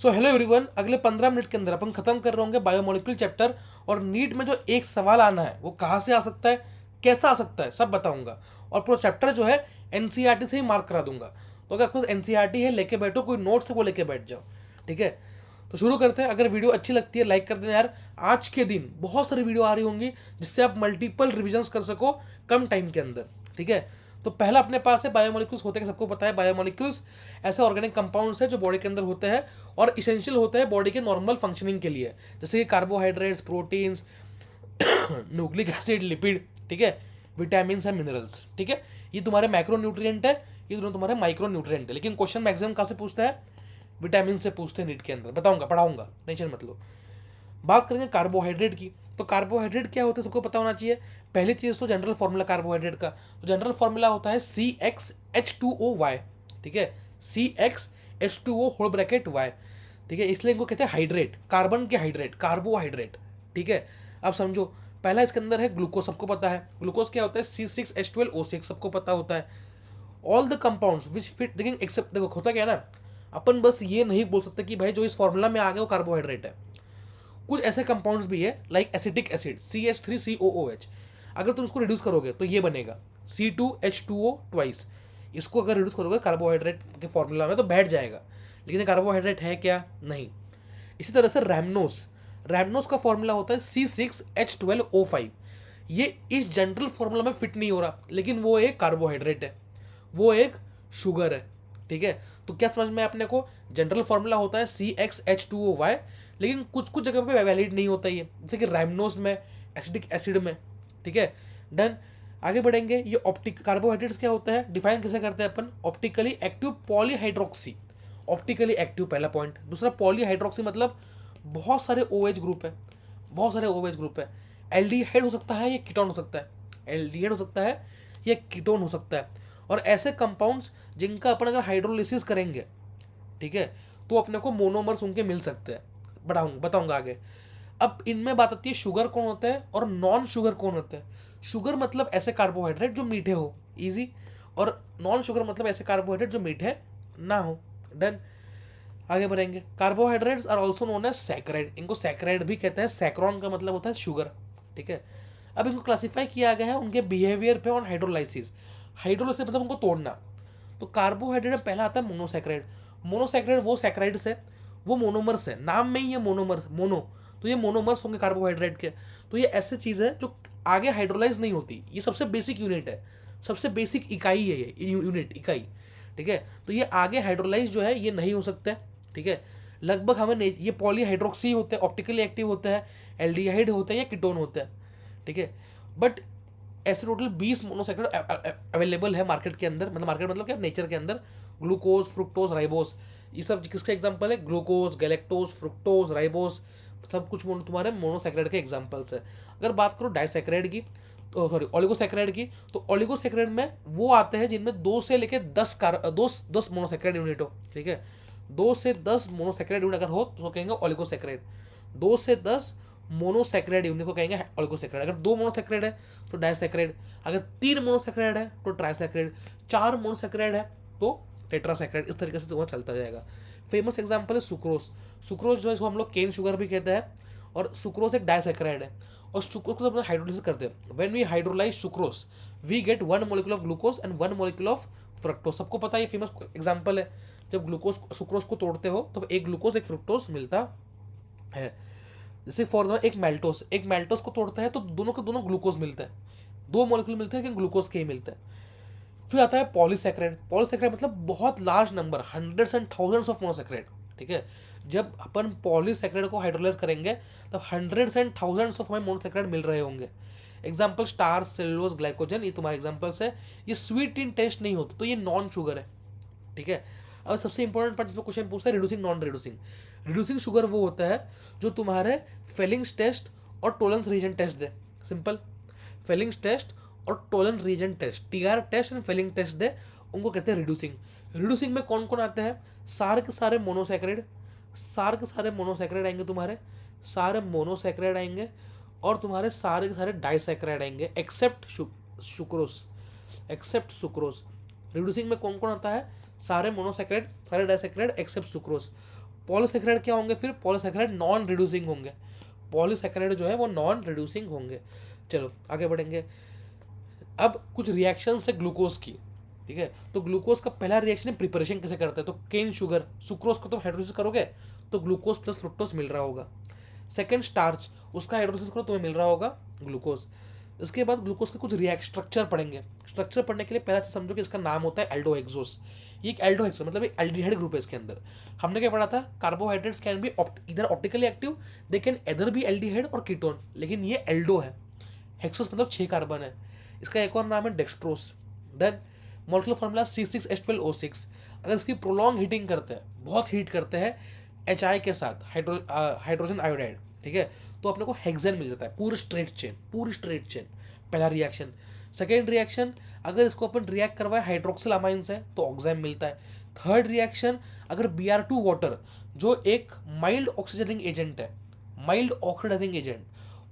So hello everyone, अगले 15 minute के अंदर अपन खत्म कर रहे होंगे बायोमोलिक्यूल चैप्टर। और नीट में जो एक सवाल आना है वो कहाँ से आ सकता है, कैसा आ सकता है, सब बताऊंगा। और पूरा चैप्टर जो है एनसीईआरटी से ही मार्क करा दूंगा। तो अगर आपके पास एनसीईआरटी है लेके बैठो, कोई नोट्स है वो लेके बैठ जाओ। ठीक है, तो शुरू करते हैं। अगर वीडियो अच्छी लगती है लाइक कर देना यार। आज के दिन बहुत सारी वीडियो आ रही होंगी जिससे आप मल्टीपल रिविजन्स कर सको कम टाइम के अंदर। ठीक है, तो पहला अपने पास है बायोमोलिक्यूल्स होते हैं, सबको पता है। बायोमोलिक्यूल्स ऐसे ऑर्गेनिक कंपाउंड्स हैं जो बॉडी के अंदर होते हैं और इसेंशियल होते हैं बॉडी के नॉर्मल फंक्शनिंग के लिए, जैसे कि carbohydrates, proteins, nucleic acid, lipid. ठीक है, विटामिन एंड मिनरल्स। ठीक है, ये तुम्हारे मैक्रो न्यूट्रिएंट है, ये दोनों तुम्हारे माइक्रो न्यूट्रिएंट है। लेकिन क्वेश्चन मैक्सिमम कहाँ से पूछता है? विटामिन से पूछते हैं नीट के अंदर। बताऊंगा, पढ़ाऊंगा, टेंशन मत लो। बात करेंगे कार्बोहाइड्रेट की, तो कार्बोहाइड्रेट क्या होता है सबको पता होना चाहिए। पहली चीज़ तो जनरल फॉर्मूला कार्बोहाइड्रेट का, तो जनरल फॉर्मूला होता है CxH2O Y। ठीक है, CxH2O होल ब्रैकेट Y। ठीक है, इसलिए इनको कहते हैं हाइड्रेट, कार्बन के हाइड्रेट, कार्बोहाइड्रेट। ठीक है, अब समझो, पहला इसके अंदर है ग्लूकोज, सबको पता है। ग्लूकोज क्या होता है? C6H12O6, सबको पता होता है। All the compounds which fit, लेकिन एक्सेप्ट, देखो होता क्या है ना, अपन बस ये नहीं बोल सकते कि भाई जो इस फॉर्मूला में आ गया वो कार्बोहाइड्रेट है। कुछ ऐसे कंपाउंड्स भी है लाइक एसिटिक एसिड CH3COOH, अगर तुम इसको रिड्यूस करोगे तो ये बनेगा C2H2O ट्वाइस। इसको अगर रिड्यूस करोगे कार्बोहाइड्रेट के फॉर्मूला में तो बैठ जाएगा, लेकिन कार्बोहाइड्रेट है क्या? नहीं। इसी तरह से रैमनोस, रैमनोस का फॉर्मूला होता है C6H12O5। ये इस जनरल फॉर्मूला में फिट नहीं हो रहा, लेकिन वो एक कार्बोहाइड्रेट है, वो एक शुगर है। ठीक है, तो क्या समझ में अपने को? जनरल फॉर्मूला होता है CxH2O Y, लेकिन कुछ कुछ जगह पे वैलिड नहीं होता ये, जैसे कि राइमनोज में, एसिडिक एसिड में। ठीक है, डन। आगे बढ़ेंगे। ये ऑप्टिक कार्बोहाइड्रेट्स क्या होता है, डिफाइन कैसे करते हैं अपन? Optically active polyhydroxy, optically active पहला पॉइंट। दूसरा पॉलीहाइड्रोक्सी मतलब बहुत सारे OH ग्रुप है, बहुत सारे OH ग्रुप है। एल्डिहाइड हो सकता है, ये कीटोन हो सकता है, एल्डिहाइड हो सकता है, ये कीटोन हो सकता है। और ऐसे कंपाउंड्स जिनका अपन अगर हाइड्रोलिसिस करेंगे, ठीक है, तो अपने को मोनोमर्स उनके मिल सकते हैं। बताऊंगा आगे। अब इनमें बात आती है शुगर कौन होता है और नॉन शुगर कौन होता है। शुगर मतलब ऐसे कार्बोहाइड्रेट जो मीठे हो, इजी। और नॉन शुगर मतलब ऐसे कार्बोहाइड्रेट जो मीठे ना हो। डन। आगे बढ़ेंगे। Carbohydrates are also known as saccharide, इनको सैकराइड भी कहते हैं। सैक्रोन का मतलब होता है शुगर। ठीक है, अब इनको क्लासिफाई किया गया है उनके बिहेवियर पे और हाइड्रोलाइसिस। हाइड्रोलाइसिस मतलब उनको तोड़ना। तो कार्बोहाइड्रेट में पहला आता है मोनोसैक्राइड। मोनोसैक्राइड वो सैक्राइड्स है, वो मोनोमर्स है, नाम में ही है मोनोमर्स, मोनो। तो ये मोनोमर्स होंगे कार्बोहाइड्रेट के। तो ये ऐसी चीज़ है जो आगे हाइड्रोलाइज नहीं होती, ये सबसे बेसिक यूनिट है, सबसे बेसिक इकाई है ये यूनिट, इकाई। ठीक है, तो ये आगे हाइड्रोलाइज जो है ये नहीं हो सकता है। ठीक है, लगभग हमें ये पॉलीहाइड्रोक्सी होते हैं, ऑप्टिकली एक्टिव होते हैं, एल्डिहाइड होते हैं या कीटोन होते हैं। ठीक है, बट ऐसे टोटल 20 मोनोसैकेराइड अवेलेबल है मार्केट के अंदर, मतलब मार्केट मतलब क्या, नेचर के अंदर। ग्लूकोज, फ्रुक्टोज, राइबोस, ये सब किसके एग्जांपल है? ग्लूकोज, गैलेक्टोज, फ्रुक्टोज, राइबोस, सब कुछ तुम्हारे मोनोसैकेराइड के एग्जांपल्स है। अगर बात करो डाइसैकेराइड की, तो सॉरी ओलिगोसैकेराइड की, तो ओलिगोसैकेराइड में वो आते हैं जिनमें 2 से लेकर 10 मोनोसैकेराइड यूनिट हो। ठीक है, 2 से 10 मोनोसैकेराइड यूनिट अगर हो तो कहेंगे ओलिगोसैकेराइड। 2 से 10 मोनोसैकेराइड यूनिट को कहेंगे ओलिगोसैकेराइड। अगर 2 मोनोसैकेराइड है तो डाइसैकेराइड, अगर 3 मोनोसैकेराइड है तो ट्राइसैकेराइड, 4 मोनोसैकेराइड है तो टेट्रासैकेराइड। इस तरीके से तुम्हारा चलता जाएगा। फेमस एग्जांपल है सुक्रोज। सुक्रोज जो है इसको हम लोग केन शुगर भी कहते हैं, और सुक्रोज एक डाइसैकेराइड है। और सुक्रोज को जब हम हाइड्रोलाइसिस करते हैं, when we hydrolyse sucrose we get 1 molecule of glucose and 1 molecule of fructose. सबको पता है, ये फेमस एग्जांपल है। जब ग्लूकोज सुक्रोज को तोड़ते हो तो एक ग्लूकोज एक फ्रुक्टोज मिलता है। जैसे फॉर एग्जाम्पल एक मेल्टोस को तोड़ता है तो दोनों के दोनों ग्लूकोज मिलता है, 2 मॉलिक्यूल मिलते हैं लेकिन ग्लूकोज के ही मिलता है। फिर आता है पॉलीसैकेराइड। पॉलीसैकेराइड मतलब बहुत large number, hundreds and thousands of monosaccharide. ठीक है, जब अपन पॉलीसैकेराइड को हाइड्रोलाइज करेंगे तब हंड्रेड्स एंड थाउजेंड्स ऑफ हमें मोनोसैकेराइड मिल रहे होंगे। एग्जाम्पल स्टार, सेलुलोज, ग्लाइकोजन, ये तुम्हारे एग्जाम्पल्स है। ये स्वीट इन टेस्ट नहीं होते तो ये नॉन शुगर है। ठीक है, अब सबसे इंपॉर्टेंट पार्ट जिसमें क्वेश्चन पूछता है reducing non reducing. Reducing sugar वो होता है जो तुम्हारे फेलिंग्स टेस्ट और टोलेंस रीजन टेस्ट दे। सिंपल, फेलिंग्स टेस्ट और Tollens reagent test, TR test and Fehling test दे, उनको कहते हैं रिड्यूसिंग। रिड्यूसिंग में कौन कौन आते हैं? सारे के सारे मोनोसैकेराइड, सारे के सारे मोनोसैकेराइड आएंगे, तुम्हारे सारे मोनोसैकेराइड आएंगे, और तुम्हारे सारे के सारे डाइसैकेराइड आएंगे except sucrose, except sucrose. Reducing में कौन कौन आता है? सारे मोनोसैकेराइड, सारे डाइसैकेराइड एक्सेप्ट सुक्रोज। पॉलीसैकेराइड क्या होंगे फिर? पॉलीसैकेराइड नॉन रिड्यूसिंग होंगे, पॉलीसैकेराइड जो है वो नॉन रिड्यूसिंग होंगे। चलो आगे बढ़ेंगे। अब कुछ रिएक्शन है ग्लूकोज की, ठीक है। तो ग्लूकोज का पहला रिएक्शन है प्रिपरेशन कैसे करते हैं, तो केन शुगर, सुक्रोज को तुम हाइड्रोलिसिस करोगे तो ग्लूकोज प्लस फ्रुक्टोज मिल रहा होगा। सेकेंड स्टार्च, उसका हाइड्रोलिसिस करो तुम्हें मिल रहा होगा ग्लूकोज। इसके बाद ग्लूकोज के कुछ रिएक्ट स्ट्रक्चर पढ़ेंगे। स्ट्रक्चर पढ़ने के लिए पहला चीज समझो कि इसका नाम होता है एल्डोहेक्सोस। ये एक एल्डोहेक्सोस मतलब एक एल्डिहाइड ग्रुप है इसके अंदर। हमने क्या पढ़ा था, कार्बोहाइड्रेट्स कैन बी इधर ऑप्टिकली एक्टिव, दे कैन इधर भी एल्डिहाइड और कीटोन, लेकिन ये एल्डो है। हेक्सोस मतलब 6 कार्बन है। इसका एक और नाम है dextrose. Then molecular formula C6H12O6। अगर इसकी प्रोलॉन्ग हीटिंग करते हैं, बहुत हीट करते हैं HI के साथ, हाइड्रोजन आयोडाइड, ठीक है, तो अपने को हेक्सेन मिल जाता है, पूरी स्ट्रेट चेन, पूरी स्ट्रेट चेन। पहला रिएक्शन। सेकेंड रिएक्शन, अगर इसको अपन रिएक्ट करवाए हाइड्रोक्सिल अमाइन से तो ऑक्साइम मिलता है। थर्ड रिएक्शन, अगर Br2 वाटर जो एक माइल्ड ऑक्सीजनिंग एजेंट है, माइल्ड ऑक्सीडाइजिंग एजेंट,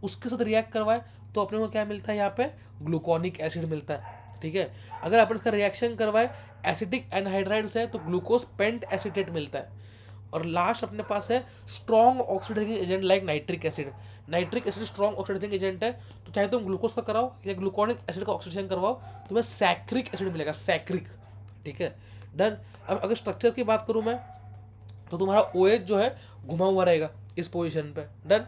उसके साथ रिएक्ट करवाए तो अपने को क्या मिलता है यहाँ पे, ग्लूकोनिक एसिड मिलता है, ठीक है। अगर अपन इसका रिएक्शन करवाए एसिटिक एनहाइड्राइड से तो ग्लूकोज पेंट एसिटेट मिलता है। और लास्ट अपने पास है strong oxidising agent like nitric acid. Nitric acid strong oxidising agent है, तो चाहे तुम ग्लूकोज का कराओ या ग्लूकोनिक एसिड का ऑक्सीडेशन करवाओ, तुम्हें सैक्रिक एसिड मिलेगा, सैक्रिक, ठीक है। डन। अब अगर स्ट्रक्चर की बात करूं मैं, तो तुम्हारा OH जो है घुमा हुआ रहेगा इस पोजीशन पे। डन।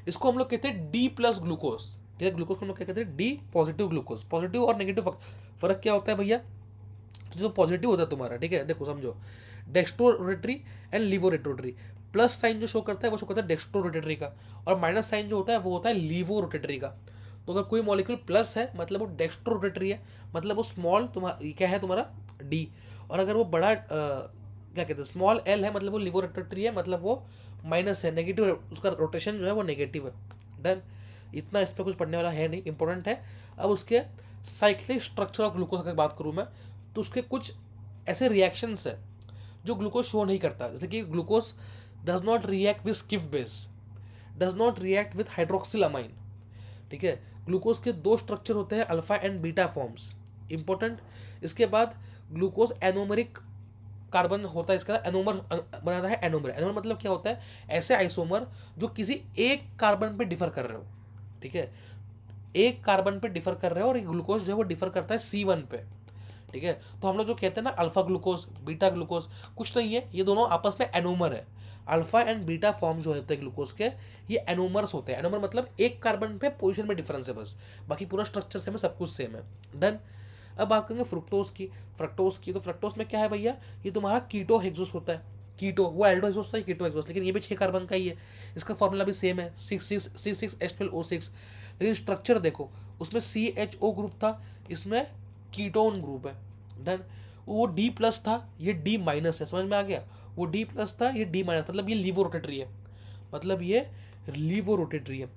इसको हम लोग कहते हैं D प्लस ग्लूकोज, ठीक है। ग्लूकोज को हम लोग क्या कहते हैं, D पॉजिटिव ग्लूकोज। पॉजिटिव और नेगेटिव फर्क क्या होता है भैया, जो पॉजिटिव होता है तुम्हारा, ठीक है, देखो समझो, dextro rotatory and laevo rotatory. Plus sign जो शो करता है वो शो करता है डेक्स्ट्रो रोटेटरी का, और माइनस साइन जो होता है वो होता है लीवो रोटेटरी का। तो अगर कोई मॉलिक्यूल प्लस है मतलब वो डेक्स्ट्रो रोटेटरी है, मतलब वो स्मॉल तुम्हारा क्या है, तुम्हारा D। और अगर वो बड़ा क्या कहते हैं स्मॉल L है मतलब वो लीवो रोटेटरी है, मतलब वो माइनस है, नेगेटिव, उसका रोटेशन जो है वो नेगेटिव है। डन। इतना इस पर कुछ पढ़ने वाला है नहीं, इंपॉर्टेंट है। अब उसके साइक्लिक स्ट्रक्चर ऑफ ग्लूकोज की बात करूँ मैं, तो उसके कुछ ऐसे रिएक्शंस है जो ग्लूकोज शो नहीं करता, जैसे कि glucose does not react with Schiff base, does not react with hydroxyl amine, ठीक है। ग्लूकोज के 2 स्ट्रक्चर होते हैं, alpha and beta forms, important. इसके बाद ग्लूकोज एनोमरिक कार्बन होता है, इसका एनोमर बनाता है। एनोमर, एनोमर मतलब क्या होता है, ऐसे आइसोमर जो किसी एक कार्बन पे डिफर कर रहे हो, ठीक है, एक कार्बन पे डिफर कर रहे हो, और ग्लूकोज जो है वो डिफर करता है C1 पे, ठीक है। तो हम लोग जो कहते हैं ना अल्फा ग्लूकोज बीटा ग्लूकोज, कुछ नहीं है, ये दोनों आपस में एनोमर है। अल्फा एंड बीटा फॉर्म जो होते हैं ग्लूकोज के, ये एनोमर्स होते हैं। एनोमर मतलब एक कार्बन पे पोजीशन में डिफरेंस है बस, बाकी पूरा स्ट्रक्चर सेम है, सब कुछ सेम है। डन। अब बात करेंगे फ्रुक्टोज की। फ्रक्टोज की, तो फ्रक्टोज में क्या है भैया, ये तुम्हारा कीटो हेक्सोस होता है। कीटो वो एल्डो हेक्सोस था, कीटो हेक्सोस, लेकिन ये भी 6 कार्बन का ही है। इसका फॉर्मूला भी सेम है, C6H12O6। लेकिन स्ट्रक्चर देखो, उसमें CHO ग्रुप था, इसमें कीटोन ग्रुप है। डन। वो D प्लस था, ये D माइनस है, समझ में आ गया। वो D प्लस था, ये D माइनस, मतलब ये लीवो रोटेटरी है, मतलब ये लीवो रोटेटरी है।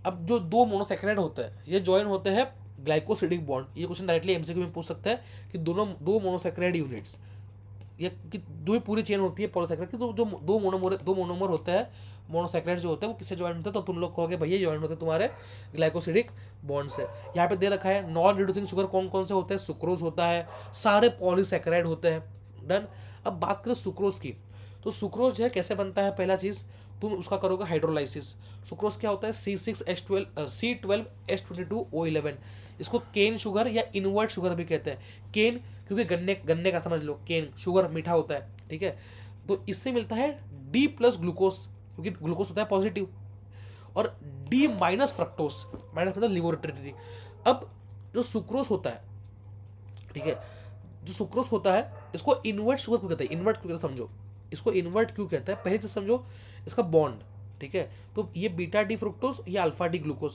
अब जो 2 मोनोसैकेराइड होते हैं ये ज्वाइन होते हैं ग्लाइकोसिडिक बॉन्ड। ये क्वेश्चन डायरेक्टली MCQ में पूछ सकता है कि दोनों 2 मोनोसैकेराइड यूनिट्स, ये कि दो ही पूरी चेन होती है पॉलीसैकेराइड की, तो जो 2 मोनोमर होते हैं, मोनोसैकेराइड जो होते हैं वो किससे ज्वाइन होते हैं, तो तुम लोग कहोगे भैया ज्वाइन होते हैं तुम्हारे ग्लाइकोसिडिक बॉन्ड से। यहाँ पे दे रखा है नॉन रिड्यूसिंग शुगर कौन कौन से होते हैं, सुक्रोज होता है, सारे पॉलीसैकेराइड होते हैं। डन। अब बात करें सुक्रोज की, तो सुक्रोज जो है कैसे बनता है, पहला चीज तुम उसका करोगे हाइड्रोलाइसिस। सुक्रोज क्या होता है, C12H22O11। इसको केन शुगर या इनवर्ट शुगर भी कहते हैं। केन क्योंकि गन्ने गन्ने का समझ लो, केन शुगर मीठा होता है, ठीक है। तो इससे मिलता है D प्लस ग्लूकोज, क्योंकि ग्लूकोज होता है पॉजिटिव, और D माइनस फ्रक्टोस, माइनस मतलब लिवोरेटरी। अब जो सुक्रोज होता है, ठीक है, जो सुक्रोज होता है इसको इन्वर्ट शुगर क्यों कहते हैं, इन्वर्ट क्यों कहते हैं समझो, इसको इन्वर्ट क्यों कहता है, पहले चीज समझो इसका बॉन्ड, ठीक है। तो ये बीटा D फ्रुक्टोज, ये अल्फा D ग्लूकोज,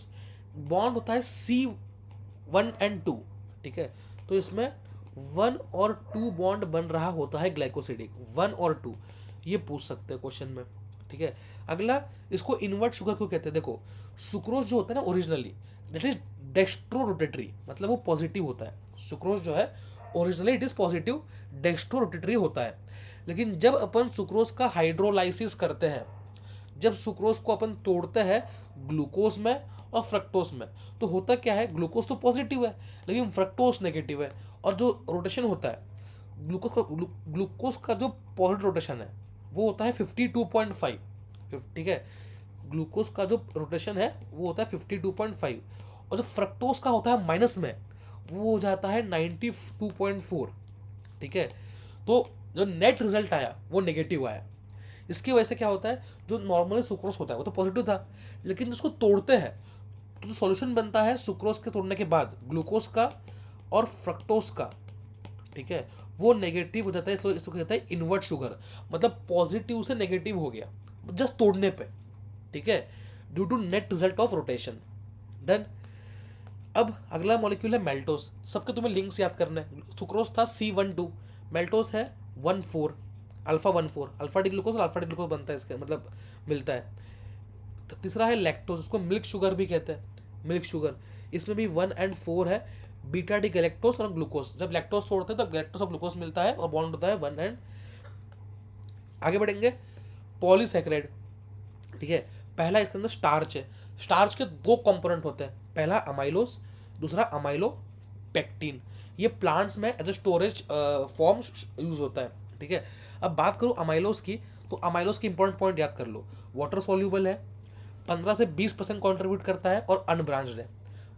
बॉन्ड होता है C1 and 2, ठीक है। तो इसमें 1 और 2 बॉन्ड बन रहा होता है ग्लाइकोसिडिक, 1 और 2, ये पूछ सकते हैं क्वेश्चन में, ठीक है। अगला, इसको इन्वर्ट शुगर क्यों कहते हैं, देखो सुक्रोज जो होता है ना originally, that is dextro rotatory, मतलब वो पॉजिटिव होता है। सुक्रोज जो है originally it is positive, dextro rotatory होता है। लेकिन जब अपन सुक्रोज का हाइड्रोलाइसिस करते हैं, जब सुक्रोज को अपन तोड़ते हैं ग्लूकोज में और फ्रक्टोज में, तो होता क्या है, ग्लूकोज तो पॉजिटिव है लेकिन फ्रक्टोज नेगेटिव है, और जो रोटेशन होता है ग्लूकोज का जो पॉजिटिव रोटेशन है वो होता है 52.5, ठीक है। ग्लूकोज का जो रोटेशन है वो होता है 52.5, और जो फ्रक्टोज का होता है माइनस में, वो हो जाता है 92.4, ठीक है। तो जो नेट रिजल्ट आया वो नेगेटिव आया। इसकी वजह से क्या होता है, जो नॉर्मली सुक्रोज होता है वो तो पॉजिटिव था, लेकिन उसको तोड़ते हैं तो जो सॉल्यूशन बनता है सुक्रोज के तोड़ने के बाद ग्लूकोज का और फ्रक्टोज का, ठीक है, वो नेगेटिव हो जाता है। इसको कहते हैं इन्वर्ट शुगर, मतलब पॉजिटिव से नेगेटिव हो गया जस्ट तोड़ने पे, ठीक है, due to net result of rotation. Done. अब अगला मॉलिक्यूल है मेल्टोस। सबके तुम्हें लिंक्स याद करना है। सुक्रोज था C12, मेल्टोस है 14, अल्फा 14, अल्फा डी ग्लूकोज और अल्फा डी ग्लूकोज बनता है इसके, मतलब मिलता है। तो तीसरा है लैक्टोज, उसको मिल्क शुगर भी कहते हैं, मिल्क शुगर। इसमें भी 1 और 4 है, बीटा डी गैलेक्टोज और ग्लूकोज। जब लैक्टोज तोड़ते हैं तब गैलेक्टोज और ग्लूकोज मिलता है और बॉन्ड होता है 1 एंड। आगे बढ़ेंगे, पॉलीसैकेराइड, ठीक है। पहला इसके अंदर स्टार्च है। स्टार्च के दो कंपोनेंट होते हैं, पहला अमाइलोस, दूसरा अमाइलो पेक्टिन। ये प्लांट्स में as a storage form use होता है, ठीक है। अब बात करूँ अमाइलोस की, तो अमाइलोस की इंपॉर्टेंट पॉइंट याद कर लो। वाटर सोल्यूबल है, 15 से 20% कॉन्ट्रीब्यूट करता है और अनब्रांच्ड है।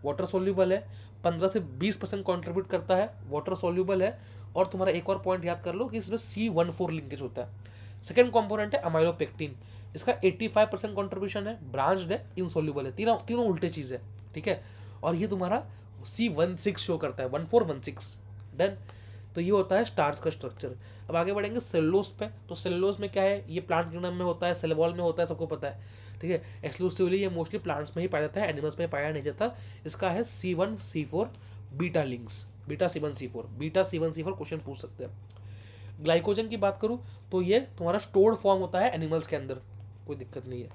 वाटर सोल्यूबल है, 15 से 20% कॉन्ट्रीब्यूट करता है, वाटर सोल्यूबल है। और तुम्हारा एक और पॉइंट याद कर लो कि इसमें C14 लिंकेज होता है। सेकेंड कंपोनेंट है अमाइलोपेक्टिन, इसका 85% कॉन्ट्रीब्यूशन है, ब्रांच्ड है, इनसोल्यूबल है। तीनों तीनों उल्टे चीज़ है, ठीक है। और ये तुम्हारा C16 शो करता है, 1416। डन। तो ये होता है स्टार्च का स्ट्रक्चर। अब आगे बढ़ेंगे सेलुलोज पे। तो सेलुलोज में क्या है, ये प्लांट किंगडम में होता है, सेल वॉल में होता है, सबको पता है, ठीक है। एक्सक्लूसिवली ये मोस्टली प्लांट्स में ही पाया जाता है, एनिमल्स में पाया नहीं जाता। इसका है C1C4 beta links, beta C1C4 question पूछ सकते हैं। ग्लाइकोजन की बात करूँ तो ये तुम्हारा स्टोर्ड फॉर्म होता है एनिमल्स के अंदर, कोई दिक्कत नहीं है।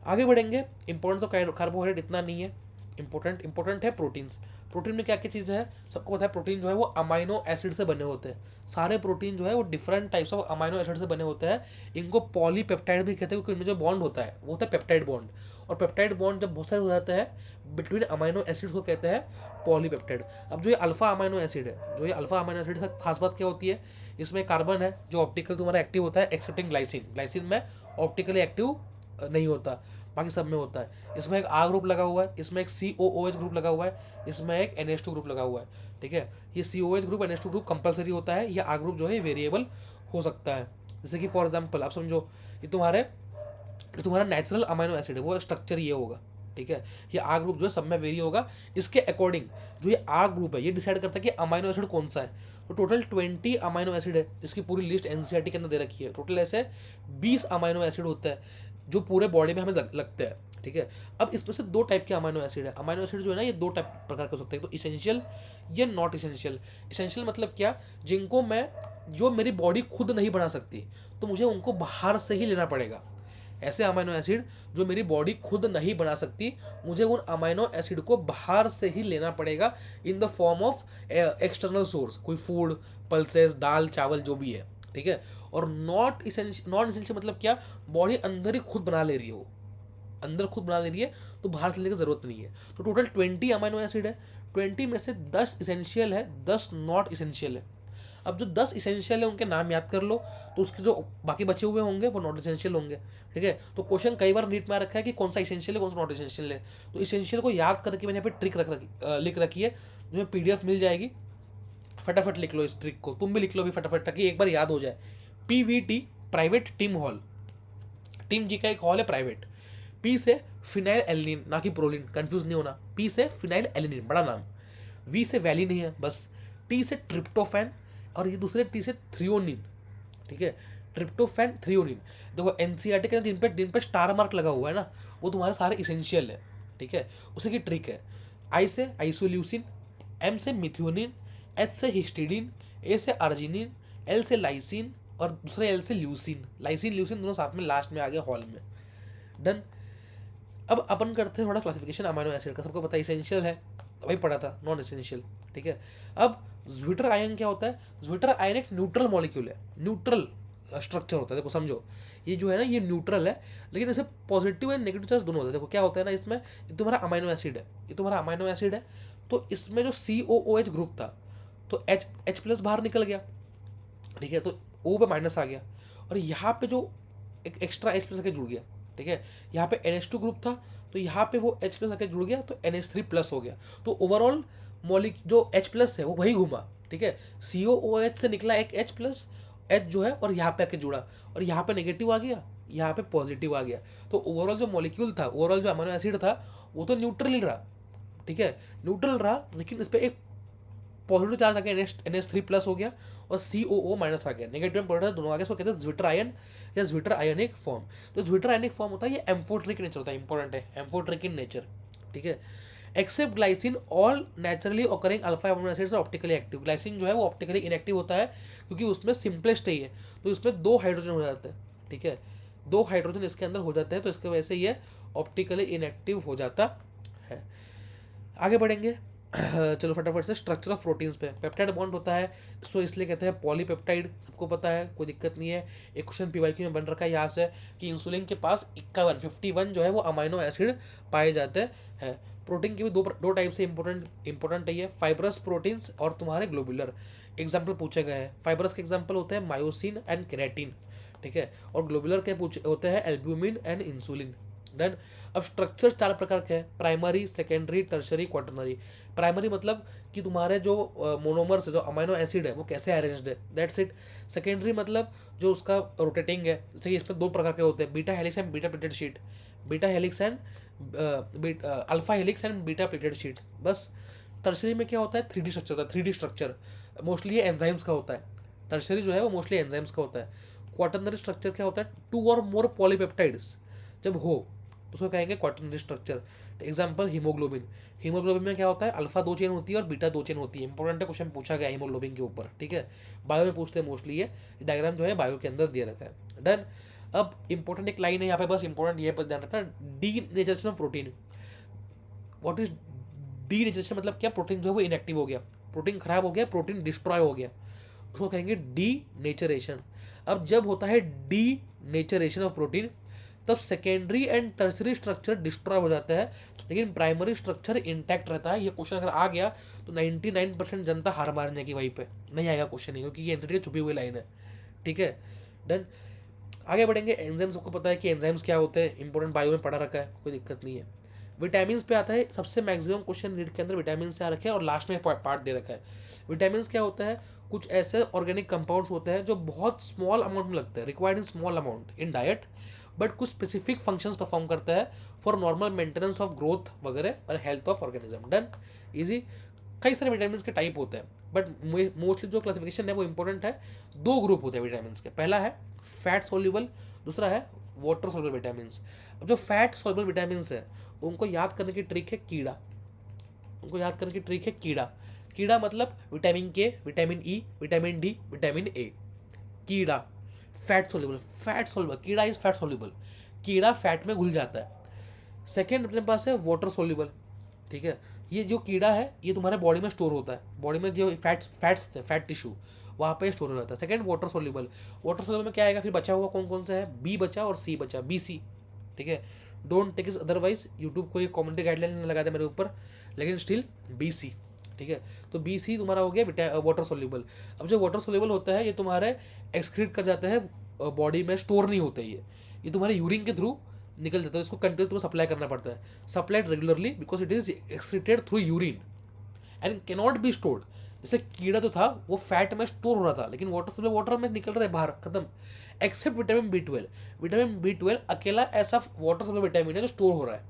आगे बढ़ेंगे, इंपॉर्टेंस ऑफ कार्बोहाइड्रेट इतना नहीं है, इंपॉर्टेंट है प्रोटीन्स। प्रोटीन में क्या क्या चीज़ है, सबको पता है। प्रोटीन जो है वो अमाइनो एसिड से बने होते हैं। सारे प्रोटीन जो है वो different types of amino acid से बने होते हैं। इनको पॉलीपेप्टाइड भी कहते हैं, क्योंकि इनमें जो बॉन्ड होता है वो होता है पेप्टाइड बॉन्ड। और पेप्टाइड बॉन्ड जब बहुत सारे हो जाते हैं बिटवीन अमाइनो एसिड को कहते हैं पॉलीपेप्टाइड। अब जो ये अल्फा अमाइनो एसिड है, जो ये अल्फा अमाइनो एसिड का खास बात क्या होती है, इसमें कार्बन है जो ऑप्टिकल तुम्हारा एक्टिव होता है, एक्सेप्टिंग ग्लाइसिन। ग्लाइसिन में ऑप्टिकली एक्टिव नहीं होता, बाकी सब में होता है। इसमें एक R ग्रुप लगा हुआ है, इसमें एक COOH ग्रुप लगा हुआ है, इसमें एक NH2 ग्रुप लगा हुआ है, ठीक है। ये COOH group NH2 group compulsory होता है, ये R ग्रुप जो है वेरिएबल हो सकता है। जैसे कि फॉर एग्जांपल आप समझो, ये तुम्हारा नेचुरल अमाइनो एसिड है, वो स्ट्रक्चर ये होगा, ठीक है। ये R ग्रुप जो है सब में वेरी होगा। इसके अकॉर्डिंग जो ये R ग्रुप है ये डिसाइड करता है कि अमाइनो एसिड कौन सा है। तो टोटल 20 अमाइनो एसिड है, इसकी पूरी लिस्ट NCERT के अंदर दे रखी है। टोटल ऐसे 20 अमाइनो एसिड होता है जो पूरे बॉडी में हमें लगते हैं, ठीक है। अब इसमें से दो टाइप के अमाइनो एसिड है। अमाइनो एसिड जो है ना ये दो टाइप प्रकार के हो सकते हैं, तो इसेंशियल या नॉट इसेंशियल। इसेंशियल मतलब क्या, जिनको मैं, जो मेरी बॉडी खुद नहीं बना सकती, तो मुझे उनको बाहर से ही लेना पड़ेगा। ऐसे अमाइनो एसिड जो मेरी बॉडी खुद नहीं बना सकती, मुझे उन अमाइनो एसिड को बाहर से ही लेना पड़ेगा in the form of external source, कोई फूड, पल्सेस, दाल चावल जो भी है, ठीक है। और नॉन इसेंशियल मतलब क्या, बॉडी अंदर ही खुद बना ले रही है, वो अंदर खुद बना ले रही है, तो बाहर से लेने की जरूरत नहीं है। तो टोटल 20 अमाइनो एसिड है, 20 में से 10 इसेंशियल है, 10 नॉट इसेंशियल है। अब जो 10 इसेंशियल है उनके नाम याद कर लो, तो उसके जो बाकी बचे हुए होंगे वो नॉट इसेंशियल होंगे, ठीक है। तो क्वेश्चन कई बार नीट में आ रखा है कि कौन सा इसेंशियल है कौन सा नॉट इसेंशियल है। तो इसेंशियल को याद करके मैंने यहाँ पे ट्रिक लिख रखी है, जो PDF मिल जाएगी, फटाफट लिख लो इस ट्रिक को, तुम भी लिख लो भी फटाफट ताकि एक बार याद हो जाए। PVT private team hall, team जी का एक हॉल है प्राइवेट। P से फिनाइल एलिनिन, ना कि प्रोलिन, कंफ्यूज नहीं होना। P से फिनाइल एलिनिन, बड़ा नाम। V से वैलिन नहीं है बस। T से ट्रिप्टोफैन, और ये दूसरे T से थ्रियोनिन, ठीक है। Tryptophan, threonine. देखो NCERT के जिन पे स्टार मार्क लगा हुआ है ना, वो तुम्हारे सारे इसेंशियल है, ठीक है। उसी की ट्रिक है। I से आइसोल्यूसिन, M से मिथियोनिन, H से हिस्टिडीन, A से अर्जिनिन, L से लाइसिन, और दूसरे L से ल्यूसिन। लाइसिन ल्यूसिन दोनों साथ में लास्ट में आ गया हॉल में। डन। अब अपन करते हैं थोड़ा क्लासिफिकेशन अमाइनो एसिड का। सबको पता है इसेंशियल है, वही पढ़ा था, नॉन इसेंशियल, ठीक है। अब ज्विटर आयन क्या होता है, ज्विटर आयन एक न्यूट्रल मॉलिक्यूल है, न्यूट्रल स्ट्रक्चर होता है। देखो समझो, ये जो है ना ये न्यूट्रल है, लेकिन इसमें पॉजिटिव एंड नेगेटिव चार्ज दोनों होते हैं। देखो क्या होता है ना, इसमें ये तुम्हारा अमाइनो एसिड है, ये तुम्हारा अमाइनो एसिड है, तो इसमें जो COOH ग्रुप था, तो H प्लस बाहर निकल गया, ठीक है, तो O पे माइनस आ गया। और यहाँ पे जो एक एक्स्ट्रा H प्लस आके जुड़ गया, ठीक है, यहाँ पे NH2 ग्रुप था तो यहाँ पे वो H प्लस आके जुड़ गया तो NH3 प्लस हो गया। तो ओवरऑल मॉलिक जो H प्लस है वो वही घूमा, ठीक है, COOH से निकला एक H प्लस, H जो है और यहाँ पे आके जुड़ा और यहाँ पे नेगेटिव आ गया, यहाँ पे पॉजिटिव आ गया। तो ओवरऑल जो मॉलिक्यूल था, ओवरऑल जो अमीनो एसिड था वो तो न्यूट्रल ही रहा, ठीक है, न्यूट्रल रहा, लेकिन इस पर एक पॉजिटिव चार्ज आ गया, NH3 प्लस हो गया और COO माइनस आ गया, नेगेटिव प्रोडक्ट दोनों आ गया। इसको कहते हैं ज्विटर आयन या ज्विटर आयनिक फॉर्म। तो ज्विटर आयनिक फॉर्म होता है ये एम्फोट्रिक नेचर होता है, इंपॉर्टेंट है, एम्फोट्रिक इन नेचर, ठीक है। Except glycine all naturally occurring alpha amino acids are optically active. Glycine जो है वो ऑप्टिकली इनएक्टिव होता है क्योंकि उसमें सिंपलेस्ट ही है, तो इसमें 2 हाइड्रोजन हो जाते हैं, ठीक है, 2 हाइड्रोजन इसके अंदर हो जाते हैं, तो इसकी वजह से ये ऑप्टिकली इनएक्टिव हो जाता है। आगे बढ़ेंगे चलो फटाफट से स्ट्रक्चर ऑफ प्रोटीन्स पे। पेप्टाइड बॉन्ड होता है, इसको इसलिए कहते हैं पॉलीपेप्टाइड, सबको पता है, कोई दिक्कत नहीं है। एक क्वेश्चन पीवाईक्यू में बन रखा है यहाँ से कि इंसुलिन के पास 51 जो है वो अमाइनो एसिड पाए जाते हैं। प्रोटीन के भी दो टाइप से इंपॉर्टेंट है, फाइब्रस प्रोटीन्स और तुम्हारे ग्लोबुलर। एग्जाम्पल पूछे गए हैं, फाइब्रस के एग्जाम्पल होते हैं मायोसिन एंड केराटिन, ठीक है, और ग्लोबुलर के होते हैं एल्ब्यूमिन एंड इंसुलिन। डन। अब स्ट्रक्चर 4 प्रकार के हैं, primary, secondary, tertiary, quaternary. Primary मतलब कि तुम्हारे जो मोनोमर्स, जो अमाइनो एसिड है वो कैसे अरेंज्ड है, दैट्स इट। सेकेंडरी मतलब जो उसका रोटेटिंग है, जैसे कि इसमें 2 प्रकार के होते हैं, beta helix and beta pleated sheet, beta helix and alpha helix and beta pleated sheet, बस। टर्शरी में क्या होता है, 3D स्ट्रक्चर होता है, 3D स्ट्रक्चर, मोस्टली ये एंजाइम्स का होता है। टर्शरी जो है वो मोस्टली एंजाइम्स का होता है। क्वाटरनरी स्ट्रक्चर क्या होता है, 2 और मोर पॉलीपेप्टाइड्स जब हो तो उसको कहेंगे quaternary structure. Example haemoglobin, haemoglobin में क्या होता है, अल्फा 2 चेन होती है और बीटा 2 चेन होती है। इंपॉर्टेंट है, क्वेश्चन पूछा गया हीमोग्लोबिन के ऊपर, ठीक है, बायो में पूछते हैं मोस्टली, ये डायग्राम जो है बायो के अंदर दिया रहता है। डन। अब इंपॉर्टेंट एक लाइन है यहाँ पे, बस इंपॉर्टेंट ये ध्यान रखना, denaturation of protein. What is denaturation, मतलब क्या, प्रोटीन जो है वो इनएक्टिव हो गया, प्रोटीन खराब हो गया, प्रोटीन डिस्ट्रॉय हो गया, उसको कहेंगे डीनेचरेशन। अब जब होता है डीनेचरेशन ऑफ प्रोटीन तब secondary and tertiary structure destroy हो जाता है, लेकिन प्राइमरी स्ट्रक्चर इंटैक्ट रहता है। ये क्वेश्चन अगर आ गया तो 99% जनता हार मारने की, वहीं पे नहीं आएगा क्वेश्चन, नहीं, क्योंकि ये एंटिटी की छुपी हुई लाइन है, ठीक है। डन। आगे बढ़ेंगे, एंजाइम्स, सबको पता है कि एंजाइम्स क्या होते हैं, इंपॉर्टेंट बायो में पढ़ा रखा है, कोई दिक्कत नहीं है। विटामिन पे आता है, सबसे मैक्सिमम क्वेश्चन नीट के अंदर विटामिन से आ रखे हैं और लास्ट में पार्ट दे रखा है। विटामिन क्या होता है, कुछ ऐसे ऑर्गेनिक कंपाउंड्स होते हैं जो बहुत स्मॉल अमाउंट में लगते हैं, required in small amount in diet, but कुछ स्पेसिफिक फंक्शंस परफॉर्म करता है for normal maintenance of growth वगैरह और health of organism. Done, easy. कई सारे विटामिन के टाइप होते हैं, बट मोस्टली जो क्लासिफिकेशन है वो इंपॉर्टेंट है। 2 ग्रुप होते हैं विटामिन के, पहला है फैट सोल्यूबल, दूसरा है वाटर सोल्यूबल विटामिन। अब जो फैट सोल्यूबल विटामिन है उनको याद करने की ट्रिक है कीड़ा, उनको याद करने की ट्रिक है कीड़ा। कीड़ा मतलब विटामिन के, vitamin E, vitamin D, vitamin A. कीड़ा फैट सोल्यूबल, फैट सोल्यूबल, कीड़ा इज फैट सोल्यूबल, कीड़ा फैट में घुल जाता है। सेकेंड अपने पास है वाटर सोल्यूबल, ठीक है, ये जो कीड़ा है ये तुम्हारे बॉडी में स्टोर होता है, बॉडी में जो फैट टिश्यू वहाँ पे स्टोर हो जाता है। Second water soluble, water soluble में क्या आएगा फिर, बचा हुआ कौन कौन सा है, बी बचा और सी बचा, BC, ठीक है। Don't take is otherwise, YouTube को ये कॉमेंट्री गाइडलाइन लगा दे मेरे ऊपर, लेकिन स्टिल BC, ठीक है। तो BC तुम्हारा हो गया वाटर सोल्यूबल। अब जो वाटर सोल्यूबल होता है ये तुम्हारे एक्सक्रीट कर जाते हैं बॉडी में, स्टोर नहीं होते ये तुम्हारे यूरिन के थ्रू निकल जाता है, इसको कंटिन्यू तुम्हें सप्लाई करना पड़ता है, supplied regularly because it is excreted through urine and cannot be stored. जैसे कीड़ा जो था वो फैट में स्टोर हो रहा था, लेकिन वाटर में निकल रहा है बाहर, खत्म। Accept vitamin B12, vitamin B12 अकेला ऐसा वाटर सोल्यूबल विटामिन है जो स्टोर हो रहा है,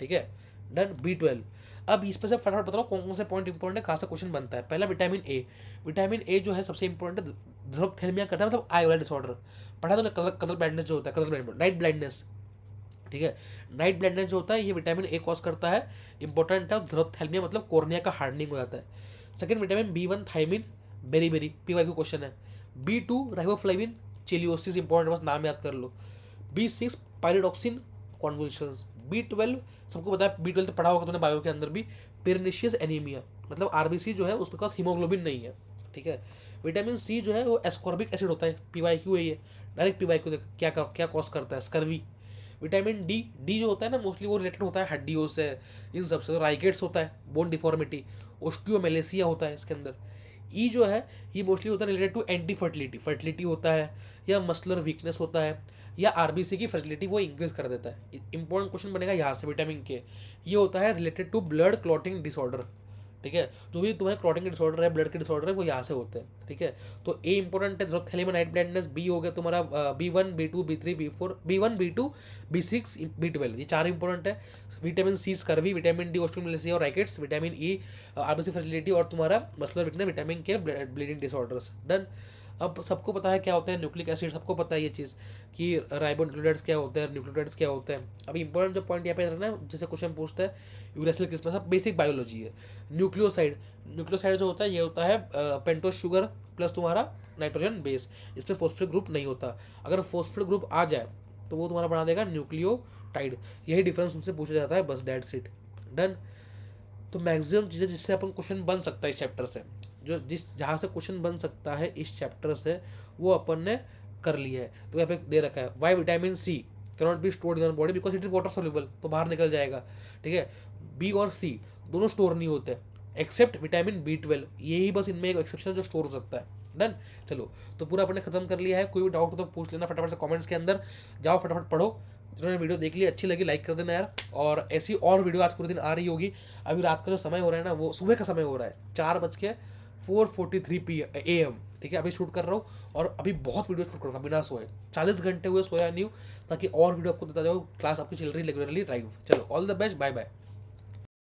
ठीक है। Done, B12। अब इस पर से फटाफट बता रहा हूँ कौन कौन से पॉइंट इंपॉर्टेंट है, खास का क्वेश्चन बनता है। पहला विटामिन ए, विटामिन ए जो है सबसे इंपॉर्टेंट है, ज़्रोथेल्मिया करता है, मतलब आई वाला डिसऑर्डर, पढ़ा तो कलर ब्लाइंडनेस जो होता है, कलर ब्लाइंडनेस, नाइट ब्लाइंडनेस, ठीक है। नाइट ब्लाइंडनेस जो होता है ये विटामिन ए कॉज करता है, इंपॉर्टेंट है। ज़्रोथेल्मिया मतलब कॉर्निया का हार्डनिंग हो जाता है। Second vitamin B1 thiamine, very PYQ question है। B2 राइबोफ्लेविन, चिलियोसिस, इंपॉर्टेंट, बस नाम याद कर लो। B6 pyridoxine, कॉन्वुल्शंस। B12 सबको पता है, B12 तो पढ़ा होगा तुमने बायो के अंदर भी, पेर्निशियस एनीमिया, मतलब RBC जो है उसके पास हीमोग्लोबिन नहीं है, ठीक है। विटामिन C जो है वो एस्कॉर्बिक एसिड होता है, PYQ है ये, डायरेक्ट PYQ क्या कॉज करता है, स्कर्वी। विटामिन डी जो होता है ना मोस्टली वो रिलेटेड होता है हड्डियों से, इन सबसे। राइकेट्स होता है, बोन डिफॉर्मिटी, ओस्टियोमेलेसिया होता है इसके अंदर। ई जो है ये मोस्टली होता है related to anti fertility, fertility होता है या मस्कुलर वीकनेस होता है या आरबीसी की फर्टिलिटी वो इंक्रीज कर देता है। इंपॉर्टेंट क्वेश्चन बनेगा यहाँ से विटामिन के, ये होता है related to blood clotting disorder, ठीक है। जो भी तुम्हारे क्लॉटिंग के डिसऑर्डर है, ब्लड के डिसऑर्डर है, वो यहाँ से होते हैं, ठीक है। तो ए इंपॉर्टेंट है ज़ोथैलेमिया नाइट ब्लाइंडनेस, बी हो गया तुम्हारा B1 B2 B3 B4 B1 B2 B6 B12, ये चार इंपॉर्टेंट है। Vitamin C scurvy, vitamin D osteomalacia और rickets, vitamin E RBC fertility और तुम्हारा muscular weakness, vitamin K bleeding disorders. Done. अब सबको पता है क्या होता है न्यूक्लिक एसिड, सबको पता है ये चीज़ कि राइबोन्यूक्लियोटाइड्स क्या होते हैं, न्यूक्लियोटाइड्स क्या होते हैं। अभी इंपॉर्टेंट जो पॉइंट यहाँ पे रहना है, जैसे क्वेश्चन पूछता है यूरेसिल किस में, सब बेसिक बायोलॉजी है। न्यूक्लियोसाइड, न्यूक्लियोसाइड जो होता है ये होता है पेंटोस शुगर प्लस तुम्हारा नाइट्रोजन बेस, इसमें फॉस्फेट ग्रुप नहीं होता। अगर फॉस्फेट ग्रुप आ जाए तो वो तुम्हारा बना देगा न्यूक्लियोटाइड। यही डिफरेंस उनसे पूछा जाता है, बस दैट्स इट। डन। तो मैक्सिमम चीज़ें जिससे अपन क्वेश्चन बन सकता है इस चैप्टर से, जो जिस जहाँ से क्वेश्चन बन सकता है इस चैप्टर से, वो अपन ने कर लिया है। तो यहाँ पे दे रखा है why vitamin C cannot be stored in body because it is water soluble, तो बाहर निकल जाएगा, ठीक है। बी और सी दोनों स्टोर नहीं होते एक्सेप्ट विटामिन B12, यही बस इनमें एक एक्सेप्शन जो स्टोर हो सकता है। डन। चलो, तो पूरा अपने खत्म कर लिया है। कोई भी डाउट हो तो पूछ लेना फटाफट से कमेंट्स के अंदर, जाओ फटाफट पढ़ो। जिन्होंने वीडियो देख ली अच्छी लगी लाइक कर देना यार, और ऐसी और वीडियो आज पूरे दिन आ रही होगी। अभी रात का जो समय हो रहा है ना, वो सुबह का समय हो रहा है, 4:43 AM, ठीक है। अभी शूट कर रहा हूँ और अभी बहुत वीडियो शूट करूँगा बिना सोए, 40 घंटे हुए सोया नहीं हूँ, ताकि और वीडियो आपको देता जाऊँ। क्लास आपकी चल रही रेगुलरली लाइव। चलो, all the best, bye bye.